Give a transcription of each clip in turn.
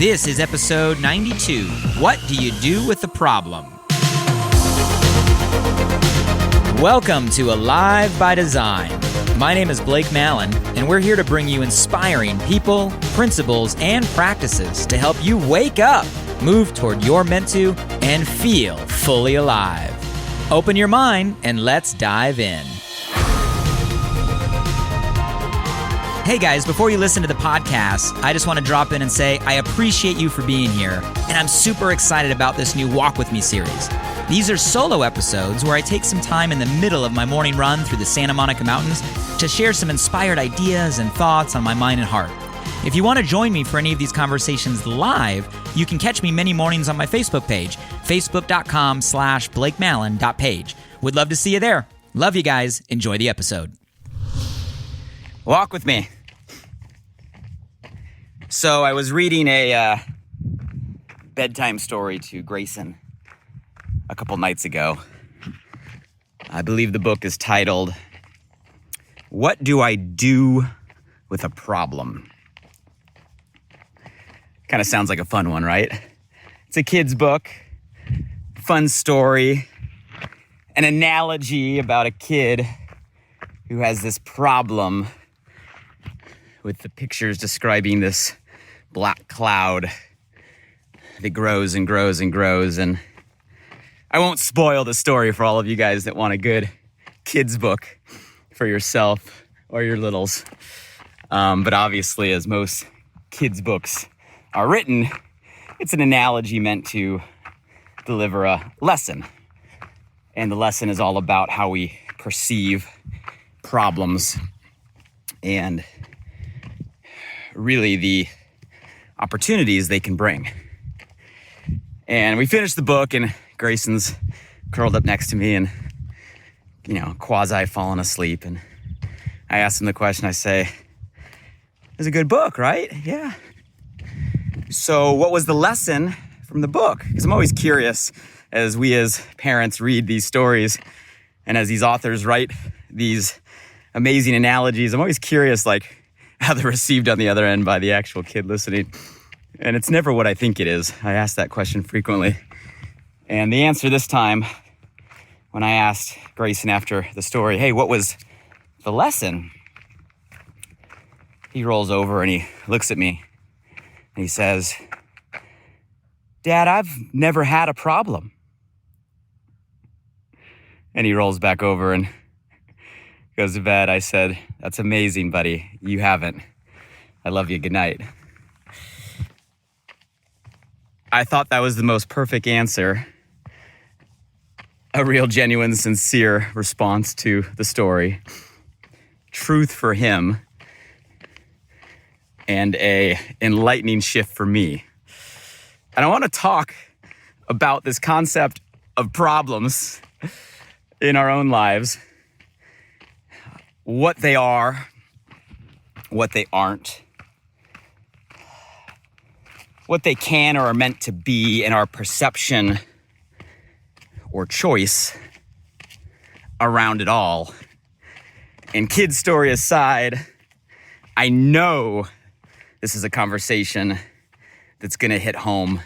This is episode 92. What do you do with the problem? Welcome to Alive by Design. My name is Blake Mallon, and we're here to bring you inspiring people, principles, and practices to help you wake up, move toward your meant to, and feel fully alive. Open your mind and let's dive in. Hey guys, before you listen to the podcast, I just want to drop in and say I appreciate you for being here, and I'm super excited about this new Walk With Me series. These are solo episodes where I take some time in the middle of my morning run through the Santa Monica Mountains to share some inspired ideas and thoughts on my mind and heart. If you want to join me for any of these conversations live, you can catch me many mornings on my Facebook page, facebook.com/BlakeMallon.page. Would love to see you there. Love you guys. Enjoy the episode. Walk with me. So I was reading a bedtime story to Grayson a couple nights ago. I believe the book is titled, What Do I Do with a Problem? Kind of sounds like a fun one, right? It's a kid's book, fun story, an analogy about a kid who has this problem with the pictures describing this black cloud that grows and grows and grows. And I won't spoil the story for all of you guys that want a good kids book for yourself or your littles. But obviously, as most kids books are written, it's an analogy meant to deliver a lesson. And the lesson is all about how we perceive problems and really the opportunities they can bring. And we finished the book, and Grayson's curled up next to me and, quasi fallen asleep. And I asked him the question. I say, "It's a good book, right?" "Yeah." "So what was the lesson from the book?" Because I'm always curious as we as parents read these stories and as these authors write these amazing analogies, I'm always curious, how they're received on the other end by the actual kid listening. And it's never what I think it is. I ask that question frequently. And the answer this time, when I asked Grayson after the story, "Hey, what was the lesson?" He rolls over and he looks at me and he says, "Dad, I've never had a problem." And he rolls back over and goes to bed. I said, "That's amazing, buddy. You haven't. I love you. Good night." I thought that was the most perfect answer. A real, genuine, sincere response to the story. Truth for him. And a enlightening shift for me. And I want to talk about this concept of problems in our own lives. What they are, what they aren't, what they can or are meant to be, and our perception or choice around it all. And kid story aside, I know this is a conversation that's going to hit home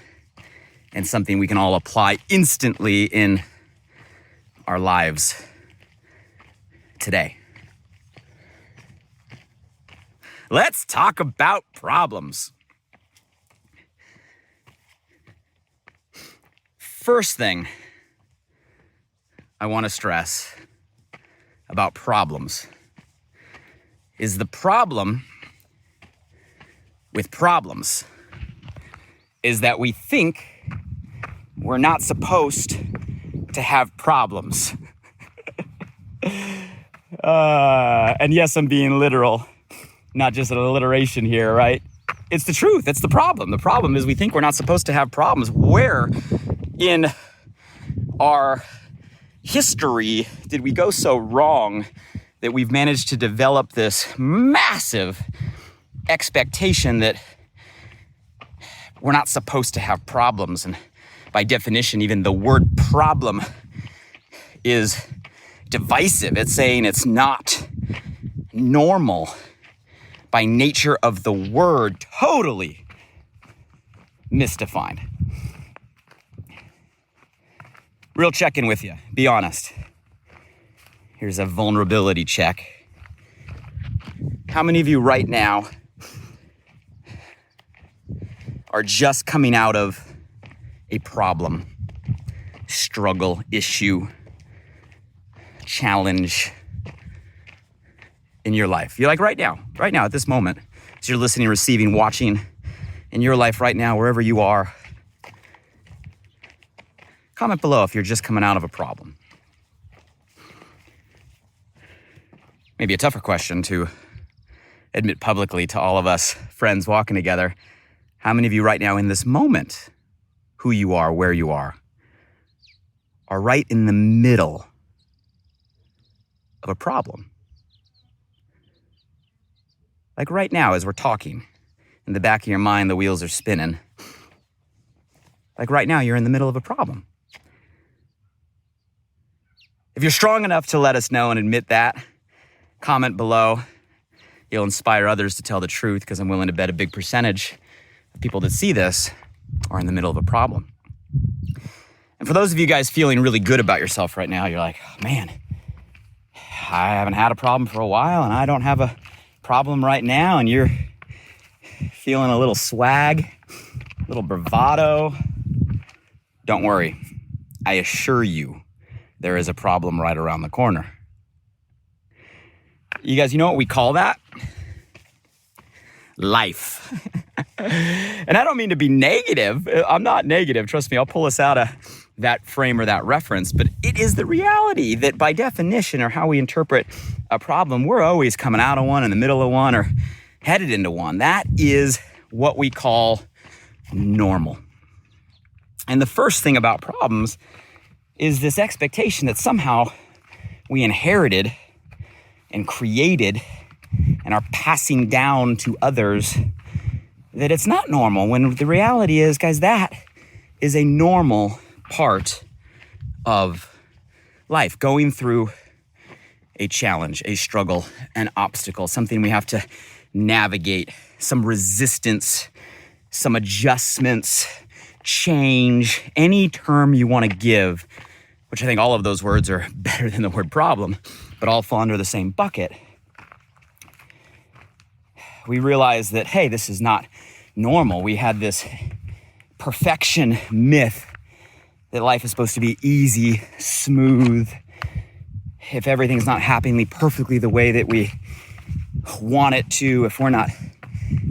and something we can all apply instantly in our lives today. Let's talk about problems. First thing I want to stress about problems is the problem with problems is that we think we're not supposed to have problems. And yes, I'm being literal, not just an alliteration here, right? It's the truth. It's the problem. The problem is we think we're not supposed to have problems. Where in our history did we go so wrong that we've managed to develop this massive expectation that we're not supposed to have problems? And by definition, even the word problem is divisive. It's saying it's not normal by nature of the word. Totally misdefined. Real check-in with you. Be honest. Here's a vulnerability check. How many of you right now are just coming out of a problem, struggle, issue, challenge in your life? You're like right now at this moment, as you're listening, receiving, watching in your life right now, wherever you are. Comment below if you're just coming out of a problem. Maybe a tougher question to admit publicly to all of us friends walking together. How many of you right now in this moment, who you are, where you are right in the middle of a problem? Like right now as we're talking, in the back of your mind, the wheels are spinning. Like right now, you're in the middle of a problem. If you're strong enough to let us know and admit that, comment below. You'll inspire others to tell the truth, because I'm willing to bet a big percentage of people that see this are in the middle of a problem. And for those of you guys feeling really good about yourself right now, you're like, oh, man, I haven't had a problem for a while and I don't have a problem right now, and you're feeling a little swag, a little bravado. Don't worry. I assure you, there is a problem right around the corner. You guys, you know what we call that? Life. And I don't mean to be negative. I'm not negative. Trust me, I'll pull us out of that frame or that reference. But it is the reality that by definition, or how we interpret a problem, we're always coming out of one, in the middle of one, or headed into one. That is what we call normal. And the first thing about problems is this expectation that somehow we inherited and created and are passing down to others, that it's not normal, when the reality is, guys, that is a normal part of life. Going through a challenge, a struggle, an obstacle, something we have to navigate, some resistance, some adjustments, change, any term you want to give, which I think all of those words are better than the word problem, but all fall under the same bucket. We realize that, hey, this is not normal. We had this perfection myth that life is supposed to be easy, smooth. If everything's not happening perfectly the way that we want it to, if we're not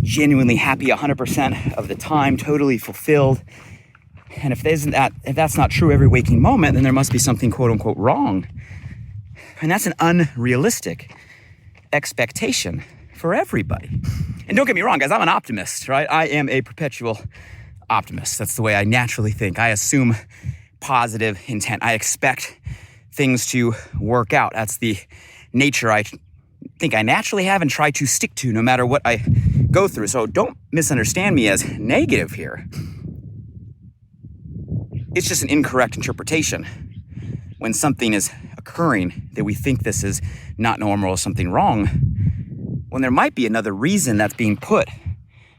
genuinely happy 100% of the time, totally fulfilled, and if that's not true every waking moment, then there must be something quote unquote wrong. And that's an unrealistic expectation for everybody. And don't get me wrong, guys, I'm an optimist, right? I am a perpetual optimist. That's the way I naturally think. I assume positive intent. I expect things to work out. That's the nature I think I naturally have and try to stick to no matter what I go through. So don't misunderstand me as negative here. It's just an incorrect interpretation when something is occurring that we think this is not normal or something wrong, when there might be another reason that's being put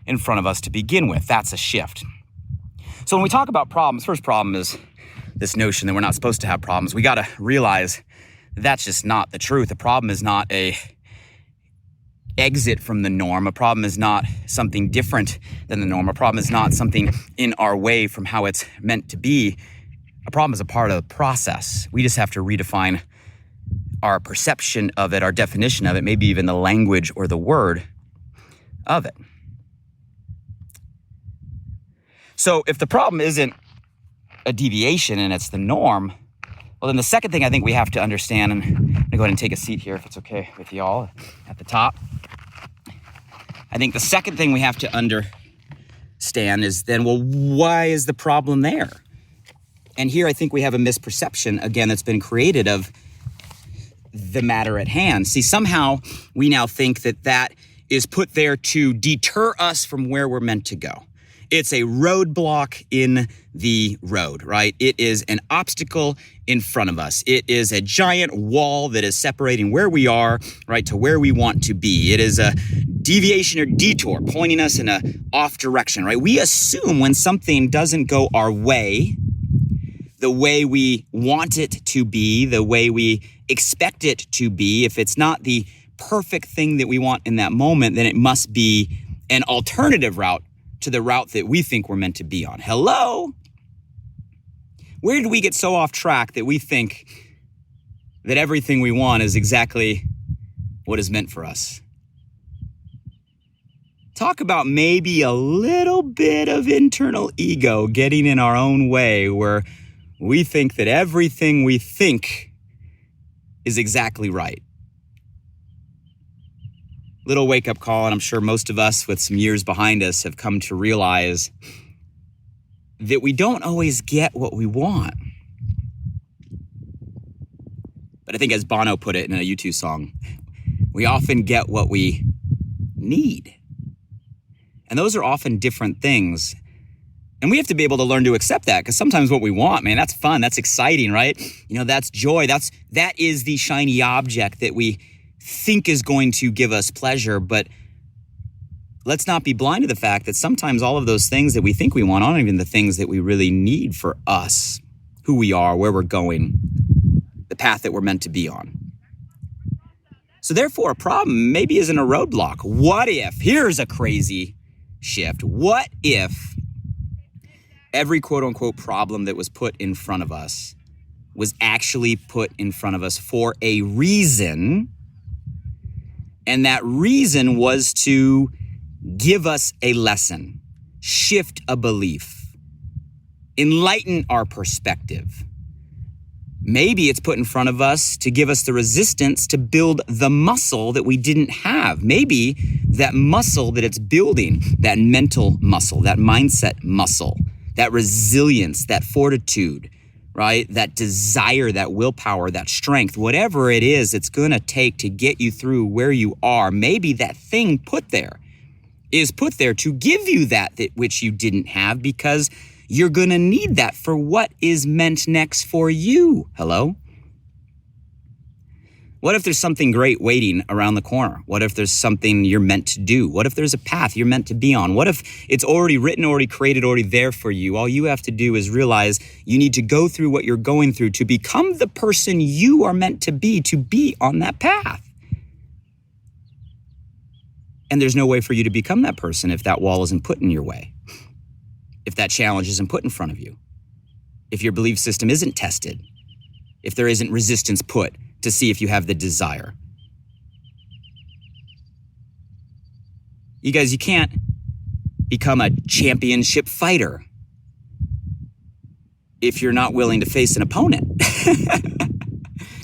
in front of us to begin with. That's a shift. So when we talk about problems, first problem is this notion that we're not supposed to have problems. We got to realize that's just not the truth. A problem is not a exit from the norm. A problem is not something different than the norm. A problem is not something in our way from how it's meant to be. A problem is a part of the process. We just have to redefine our perception of it, our definition of it, maybe even the language or the word of it. So if the problem isn't a deviation and it's the norm, well, then the second thing I think we have to understand, and I'm going to go ahead and take a seat here if it's okay with y'all at the top. I think the second thing we have to understand is then, well, why is the problem there? And here I think we have a misperception, again, that's been created of the matter at hand. See, somehow we now think that is put there to deter us from where we're meant to go. It's a roadblock in the road, right? It is an obstacle in front of us. It is a giant wall that is separating where we are, right, to where we want to be. It is a deviation or detour, pointing us in a off direction, right? We assume when something doesn't go our way, the way we want it to be, the way we expect it to be, if it's not the perfect thing that we want in that moment, then it must be an alternative route to the route that we think we're meant to be on. Hello? Where do we get so off track that we think that everything we want is exactly what is meant for us? Talk about maybe a little bit of internal ego getting in our own way, where we think that everything we think is exactly right. Little wake-up call, and I'm sure most of us with some years behind us have come to realize that we don't always get what we want. But I think as Bono put it in a U2 song, we often get what we need. And those are often different things. And we have to be able to learn to accept that, because sometimes what we want, man, that's fun, that's exciting, right? You know, that's joy, that is the shiny object that we think is going to give us pleasure. But let's not be blind to the fact that sometimes all of those things that we think we want aren't even the things that we really need for us, who we are, where we're going, the path that we're meant to be on. So therefore, a problem maybe isn't a roadblock. What if, here's a crazy shift, what if every quote-unquote problem that was put in front of us was actually put in front of us for a reason, and that reason was to give us a lesson, shift a belief, enlighten our perspective. Maybe it's put in front of us to give us the resistance to build the muscle that we didn't have. Maybe that muscle that it's building, that mental muscle, that mindset muscle, that resilience, that fortitude, right? That desire, that willpower, that strength, whatever it is it's going to take to get you through where you are. Maybe that thing put there is put there to give you that which you didn't have, because you're going to need that for what is meant next for you. Hello? What if there's something great waiting around the corner? What if there's something you're meant to do? What if there's a path you're meant to be on? What if it's already written, already created, already there for you? All you have to do is realize you need to go through what you're going through to become the person you are meant to be on that path. And there's no way for you to become that person if that wall isn't put in your way, if that challenge isn't put in front of you, if your belief system isn't tested, if there isn't resistance put to see if you have the desire. You guys, you can't become a championship fighter if you're not willing to face an opponent.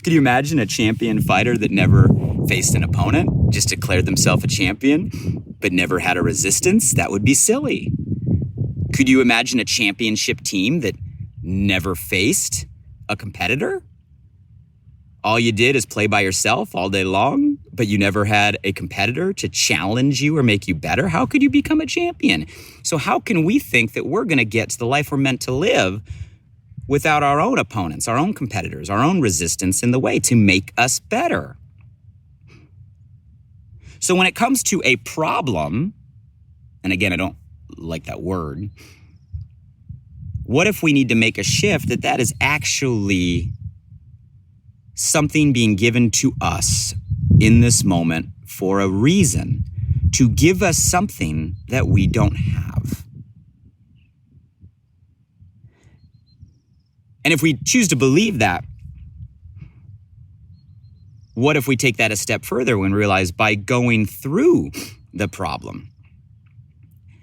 Could you imagine a champion fighter that never faced an opponent, just declared themselves a champion, but never had a resistance? That would be silly. Could you imagine a championship team that never faced a competitor? All you did is play by yourself all day long, but you never had a competitor to challenge you or make you better? How could you become a champion? So how can we think that we're going to get to the life we're meant to live without our own opponents, our own competitors, our own resistance in the way to make us better? So when it comes to a problem, and again, I don't like that word, what if we need to make a shift that is actually something being given to us in this moment for a reason, to give us something that we don't have? And if we choose to believe that, what if we take that a step further and realize by going through the problem,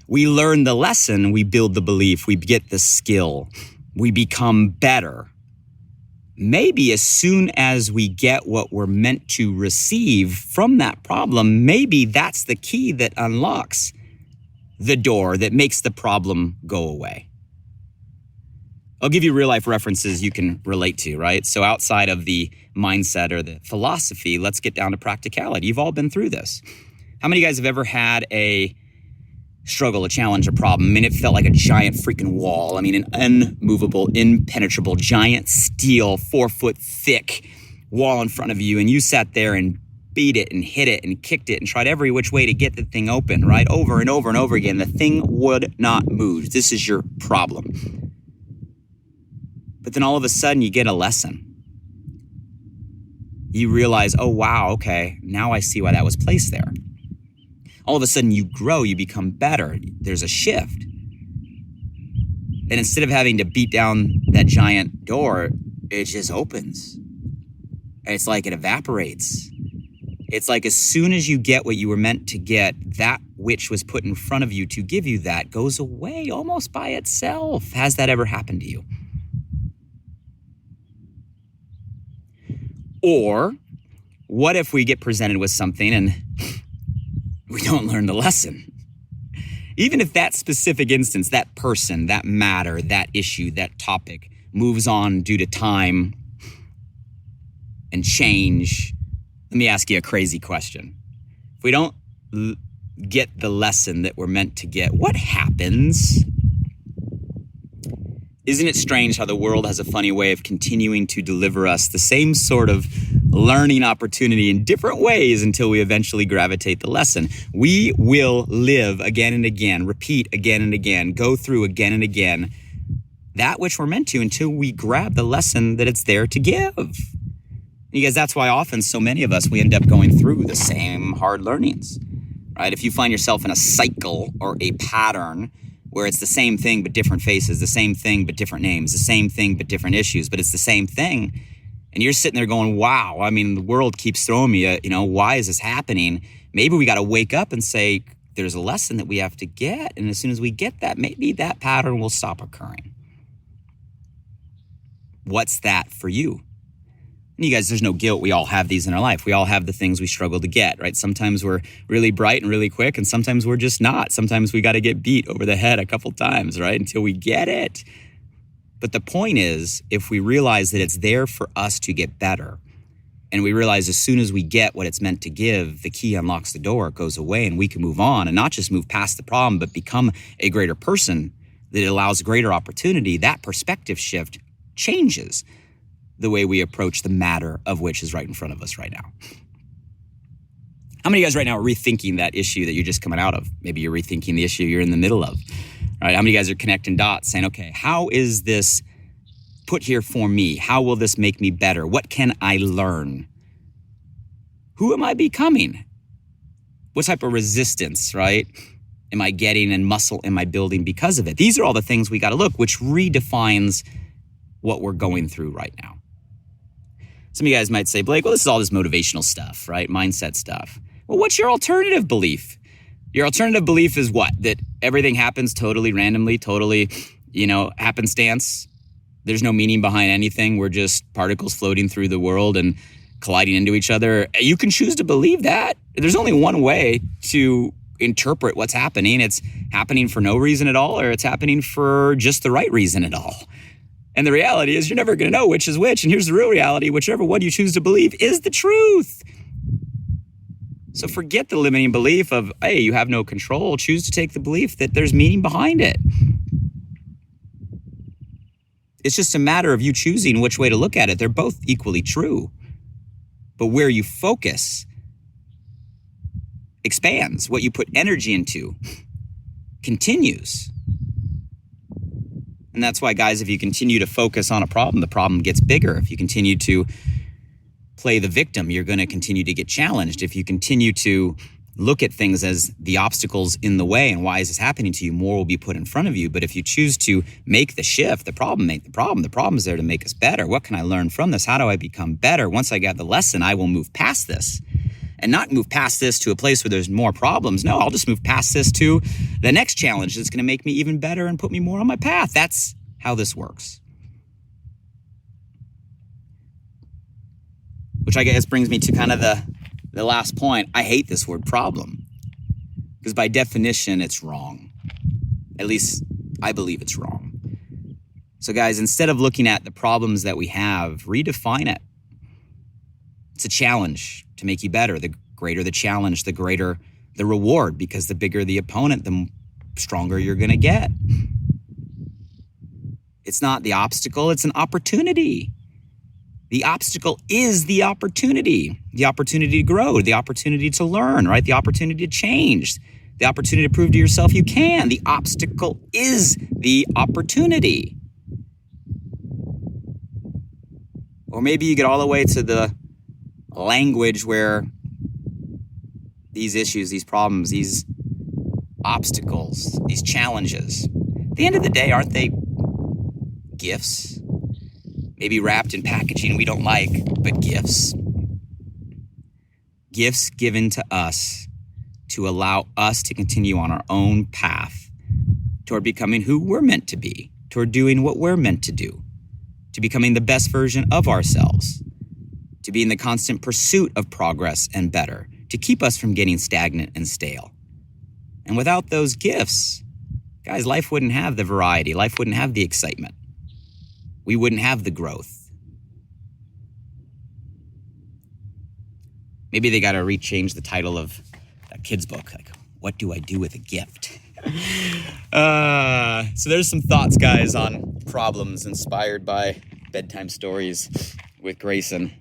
we learn the lesson, we build the belief, we get the skill, we become better. Maybe as soon as we get what we're meant to receive from that problem, maybe that's the key that unlocks the door that makes the problem go away. I'll give you real life references you can relate to, right? So outside of the mindset or the philosophy, let's get down to practicality. You've all been through this. How many of you guys have ever had a struggle, a challenge, a problem? I mean, it felt like a giant freaking wall. I mean, an unmovable, impenetrable, giant steel, 4 foot thick wall in front of you. And you sat there and beat it and hit it and kicked it and tried every which way to get the thing open, right? Over and over and over again, the thing would not move. This is your problem. But then all of a sudden you get a lesson. You realize, oh, wow, okay, now I see why that was placed there. All of a sudden you grow, you become better. There's a shift. And instead of having to beat down that giant door, it just opens. And it's like it evaporates. It's like as soon as you get what you were meant to get, that which was put in front of you to give you that goes away almost by itself. Has that ever happened to you? Or what if we get presented with something and we don't learn the lesson? Even if that specific instance, that person, that matter, that issue, that topic moves on due to time and change, let me ask you a crazy question. If we don't get the lesson that we're meant to get, what happens? Isn't it strange how the world has a funny way of continuing to deliver us the same sort of learning opportunity in different ways until we eventually gravitate the lesson? We will live again and again, repeat again and again, go through again and again that which we're meant to until we grab the lesson that it's there to give. Because that's why often so many of us, we end up going through the same hard learnings, right? If you find yourself in a cycle or a pattern where it's the same thing but different faces, the same thing but different names, the same thing but different issues, but it's the same thing, and you're sitting there going, wow, I mean, the world keeps throwing me, why is this happening? Maybe we got to wake up and say, there's a lesson that we have to get, and as soon as we get that, maybe that pattern will stop occurring. What's that for you? And you guys, there's no guilt. We all have these in our life. We all have the things we struggle to get, right? Sometimes we're really bright and really quick, and sometimes we're just not. Sometimes we got to get beat over the head a couple times, right? Until we get it. But the point is, if we realize that it's there for us to get better, and we realize as soon as we get what it's meant to give, the key unlocks the door, it goes away, and we can move on and not just move past the problem, but become a greater person that allows greater opportunity, that perspective shift changes the way we approach the matter of which is right in front of us right now. How many of you guys right now are rethinking that issue that you're just coming out of? Maybe you're rethinking the issue you're in the middle of. Right? How many of you guys are connecting dots saying, okay, how is this put here for me? How will this make me better? What can I learn? Who am I becoming? What type of resistance, right, am I getting and muscle am I building because of it? These are all the things we got to look, which redefines what we're going through right now. Some of you guys might say, Blake, well, this is all this motivational stuff, right? Mindset stuff. Well, what's your alternative belief? Your alternative belief is what? That everything happens totally randomly, totally, happenstance. There's no meaning behind anything. We're just particles floating through the world and colliding into each other. You can choose to believe that. There's only one way to interpret what's happening. It's happening for no reason at all, or it's happening for just the right reason at all. And the reality is you're never going to know which is which. And here's the real reality. Whichever one you choose to believe is the truth. So forget the limiting belief of, hey, you have no control. Choose to take the belief that there's meaning behind it. It's just a matter of you choosing which way to look at it. They're both equally true. But where you focus expands. What you put energy into continues. And that's why, guys, if you continue to focus on a problem, the problem gets bigger. If you continue to play the victim, you're going to continue to get challenged. If you continue to look at things as the obstacles in the way and why is this happening to you, more will be put in front of you. But if you choose to make the shift, the problem ain't the problem. The problem is there to make us better. What can I learn from this? How do I become better? Once I get the lesson, I will move past this. And not move past this to a place where there's more problems. No, I'll just move past this to the next challenge that's going to make me even better and put me more on my path. That's how this works. Which I guess brings me to kind of the last point. I hate this word problem because by definition, it's wrong. At least I believe it's wrong. So guys, instead of looking at the problems that we have, redefine it. It's a challenge to make you better. The greater the challenge, the greater the reward, because the bigger the opponent, the stronger you're going to get. It's not the obstacle, it's an opportunity. The obstacle is the opportunity to grow, the opportunity to learn, right? The opportunity to change, the opportunity to prove to yourself you can. The obstacle is the opportunity. Or maybe you get all the way to the language where these issues, these problems, these obstacles, these challenges, at the end of the day, aren't they gifts? Maybe wrapped in packaging we don't like, but gifts. Gifts given to us to allow us to continue on our own path toward becoming who we're meant to be, toward doing what we're meant to do, to becoming the best version of ourselves, to be in the constant pursuit of progress and better, to keep us from getting stagnant and stale. And without those gifts, guys, life wouldn't have the variety, life wouldn't have the excitement. We wouldn't have the growth. Maybe they got to rechange the title of that kid's book, like, What Do I Do with a Gift? So there's some thoughts, guys, on problems inspired by bedtime stories with Grayson.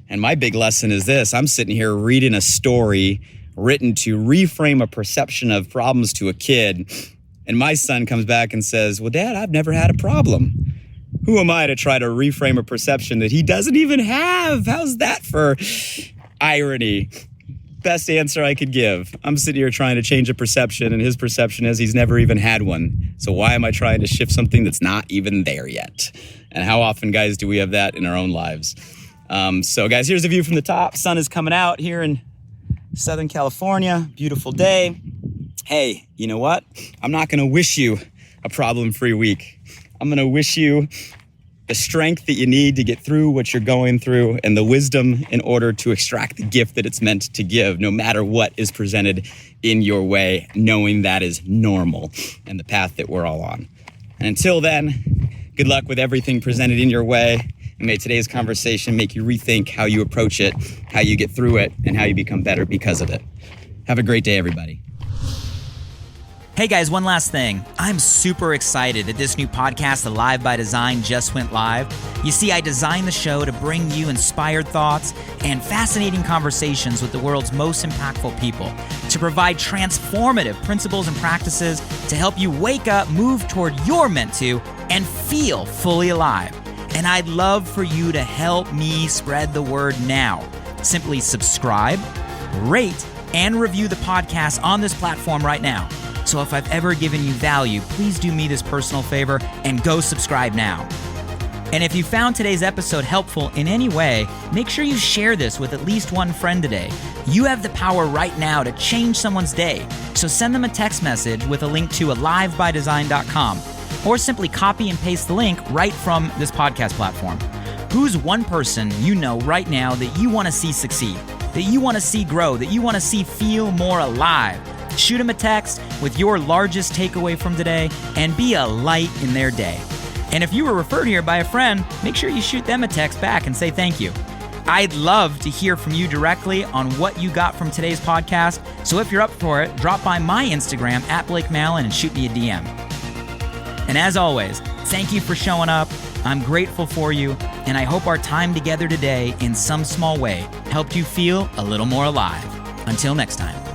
And my big lesson is this. I'm sitting here reading a story written to reframe a perception of problems to a kid. And my son comes back and says, well, Dad, I've never had a problem. Who am I to try to reframe a perception that he doesn't even have? How's that for irony? Best answer I could give. I'm sitting here trying to change a perception, and his perception is he's never even had one. So why am I trying to shift something that's not even there yet? And how often, guys, do we have that in our own lives? So, guys, here's a view from the top. Sun is coming out here in Southern California. Beautiful day. Hey, you know what? I'm not going to wish you a problem-free week. I'm going to wish you the strength that you need to get through what you're going through and the wisdom in order to extract the gift that it's meant to give, no matter what is presented in your way, knowing that is normal and the path that we're all on. And until then, good luck with everything presented in your way. And may today's conversation make you rethink how you approach it, how you get through it, and how you become better because of it. Have a great day, everybody. Hey guys, one last thing. I'm super excited that this new podcast, Alive by Design, just went live. You see, I designed the show to bring you inspired thoughts and fascinating conversations with the world's most impactful people, to provide transformative principles and practices to help you wake up, move toward your meant to, and feel fully alive. And I'd love for you to help me spread the word now. Simply subscribe, rate, and review the podcast on this platform right now. So if I've ever given you value, please do me this personal favor and go subscribe now. And if you found today's episode helpful in any way, make sure you share this with at least one friend today. You have the power right now to change someone's day. So send them a text message with a link to alivebydesign.com, or simply copy and paste the link right from this podcast platform. Who's one person you know right now that you want to see succeed, that you want to see grow, that you want to see feel more alive? Shoot them a text with your largest takeaway from today and be a light in their day. And if you were referred here by a friend, make sure you shoot them a text back and say thank you. I'd love to hear from you directly on what you got from today's podcast. So if you're up for it, drop by my Instagram @BlakeMallon and shoot me a DM. And as always, thank you for showing up. I'm grateful for you, and I hope our time together today in some small way helped you feel a little more alive. Until next time.